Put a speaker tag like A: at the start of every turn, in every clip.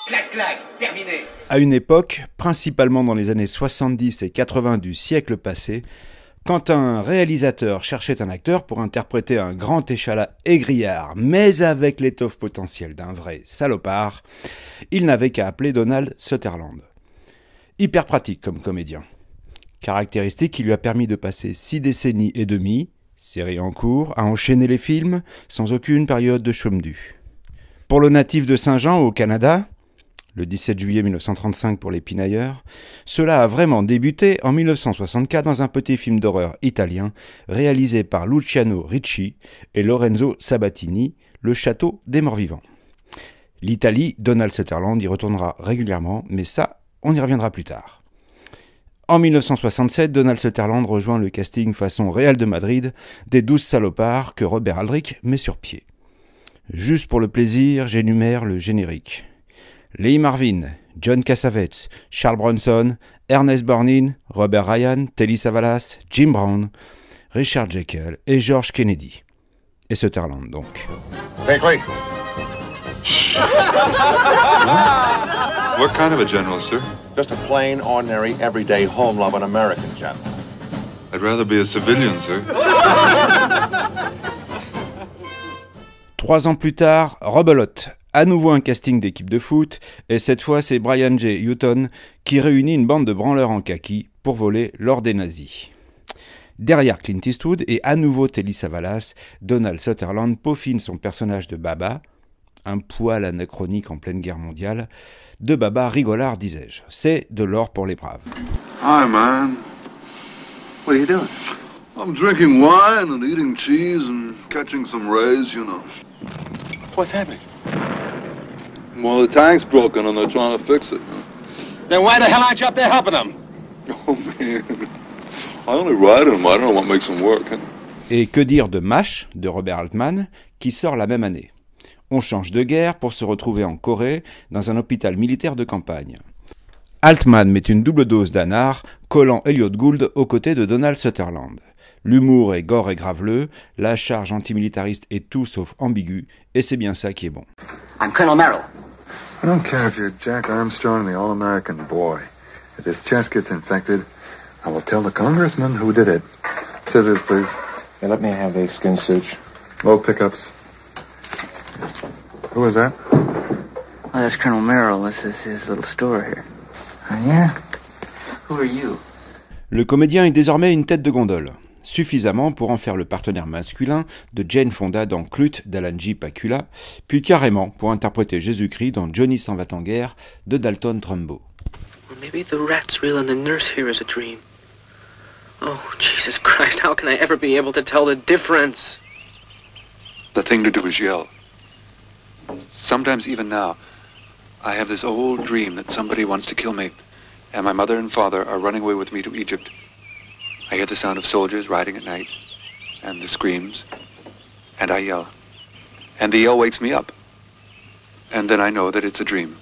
A: Clac, clac, terminé.
B: À une époque, principalement dans les années 70 et 80 du siècle passé, quand un réalisateur cherchait un acteur pour interpréter un grand échalas aigriard, mais avec l'étoffe potentielle d'un vrai salopard, il n'avait qu'à appeler Donald Sutherland. Hyper pratique comme comédien. Caractéristique qui lui a permis de passer 6 décennies et demie, série en cours, à enchaîner les films sans aucune période de chôme due. Pour le natif de Saint-Jean au Canada, le 17 juillet 1935 pour les pinailleurs, cela a vraiment débuté en 1964 dans un petit film d'horreur italien réalisé par Luciano Ricci et Lorenzo Sabatini, Le Château des Morts-Vivants. L'Italie, Donald Sutherland y retournera régulièrement, mais ça, on y reviendra plus tard. En 1967, Donald Sutherland rejoint le casting façon Real de Madrid des 12 salopards que Robert Aldrich met sur pied. Juste pour le plaisir, j'énumère le générique. Lee Marvin, John Cassavetes, Charles Bronson, Ernest Borgnine, Robert Ryan, Telly Savalas, Jim Brown, Richard Jekyll et George Kennedy. Et Sutherland donc.
C: Brinkley.
D: What kind of a general, sir?
C: Just a plain, ordinary, everyday, home-loving American general.
D: I'd rather be a civilian, sir.
B: 3 ans plus tard, Rebelote. À nouveau un casting d'équipe de foot, et cette fois c'est Brian J. Hutton qui réunit une bande de branleurs en kaki pour voler lors des nazis. Derrière Clint Eastwood et à nouveau Telly Savalas, Donald Sutherland peaufine son personnage de Baba, un poil anachronique en pleine guerre mondiale, de Baba rigolard disais-je. C'est de l'or pour les braves.
D: Hi, man.
E: What are you doing?
D: I'm drinking wine and eating cheese and catching some rays, you know.
E: What's happening?
D: Well, the tank's broken and they're trying to fix it.
E: Then why the hell aren't you up there helping them?
D: Oh, man. I only ride them. I don't know what makes them work.
B: Et que dire de MASH, de Robert Altman, qui sort la même année. On change de guerre pour se retrouver en Corée, dans un hôpital militaire de campagne. Altman met une double dose d'anard, collant Elliot Gould aux côtés de Donald Sutherland. L'humour est gore et graveleux, la charge antimilitariste est tout sauf ambiguë, et c'est bien ça qui est bon.
A: I'm Colonel Merrill.
F: I don't care if you're Jack Armstrong, the All-American boy. If this chest gets infected, I will tell the congressman who did it. Scissors, please.
E: Yeah, let me have a skin suit.
F: Low pickups. Who is that?
G: Oh, that's Colonel Merrill. This is his little store here.
F: Oh, yeah?
G: Who are you?
B: Le comédien est désormais une tête de gondole. Suffisamment pour en faire le partenaire masculin de Jane Fonda dans Clute d'Alan J. Pakula, puis carrément pour interpréter Jésus-Christ dans Johnny s'en va en guerre de Dalton Trumbo.
G: Well, maybe the rat's real and the nurse here is a dream. Oh, Jesus Christ, how can I ever be able to tell the difference?
H: The thing to do is yell. Sometimes even now, I have this old dream that somebody wants to kill me, and my mother and father are running away with me to Egypt. I hear the sound of soldiers riding at night, and the screams, and I yell. And the yell wakes me up. And then I know that it's a dream.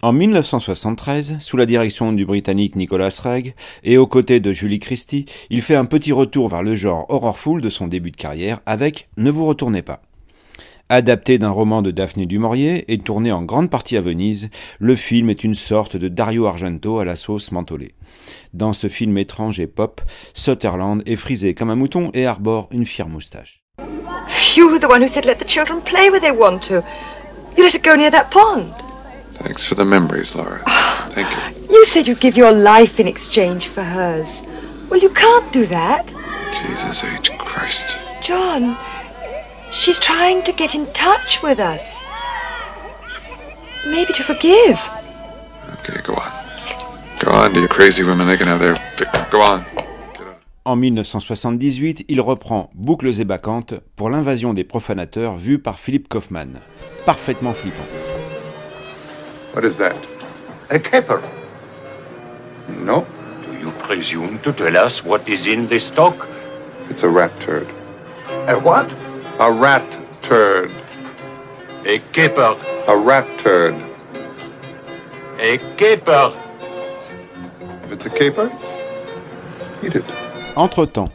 B: En 1973, sous la direction du Britannique Nicholas Ray et aux côtés de Julie Christie, il fait un petit retour vers le genre horrorful de son début de carrière avec Ne vous retournez pas. Adapté d'un roman de Daphné du Maurier et tourné en grande partie à Venise, le film est une sorte de Dario Argento à la sauce mentholée. Dans ce film étrange et pop, Sutherland est frisé comme un mouton et arbore une fière moustache.
I: You were the one who said let the children play where they want to. You let it go near that pond.
D: Thanks for the memories, Laura. Thank you.
I: You said you'd give your life in exchange for hers. Well, you can't do that.
D: Jesus H. Christ.
I: John, she's trying to get in touch with us. Maybe to forgive.
D: Okay, go on. Go on, you crazy women. They can have their... Go on.
B: En 1978, il reprend Boucles et Bacchantes pour l'invasion des profanateurs vue par Philip Kaufman. Parfaitement flippant.
E: What is that?
C: A caper.
E: No,
A: Do you presume to tell us what is in this stock?
D: It's a rat turd.
C: A what?
D: A rat turd.
A: A caper.
D: A rat turd.
A: A caper.
D: If it's a caper, eat it.
B: Entre-temps,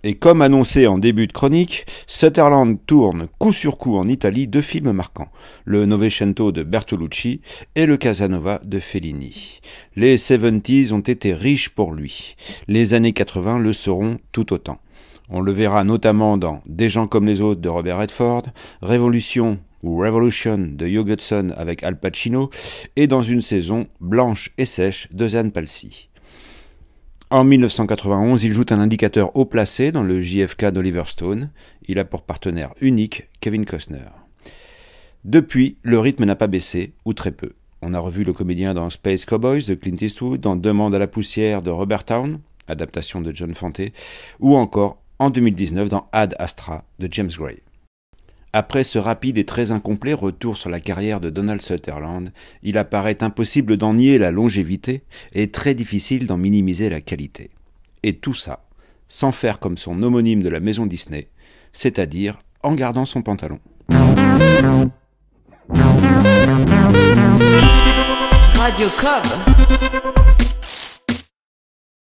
B: Et comme annoncé en début de chronique, Sutherland tourne coup sur coup en Italie 2 films marquants, le Novecento de Bertolucci et le Casanova de Fellini. Les 70s ont été riches pour lui, les années 80 le seront tout autant. On le verra notamment dans Des gens comme les autres de Robert Redford, Révolution ou Revolution de Hugh Hudson avec Al Pacino, et dans une saison blanche et sèche de Zan Palsy. En 1991, il joue un indicateur haut placé dans le JFK d'Oliver Stone. Il a pour partenaire unique Kevin Costner. Depuis, le rythme n'a pas baissé, ou très peu. On a revu le comédien dans Space Cowboys de Clint Eastwood, dans Demande à la poussière de Robert Towne, adaptation de John Fante, ou encore en 2019 dans Ad Astra de James Gray. Après ce rapide et très incomplet retour sur la carrière de Donald Sutherland, il apparaît impossible d'en nier la longévité et très difficile d'en minimiser la qualité. Et tout ça, sans faire comme son homonyme de la maison Disney, c'est-à-dire en gardant son pantalon.
J: Radio Cob.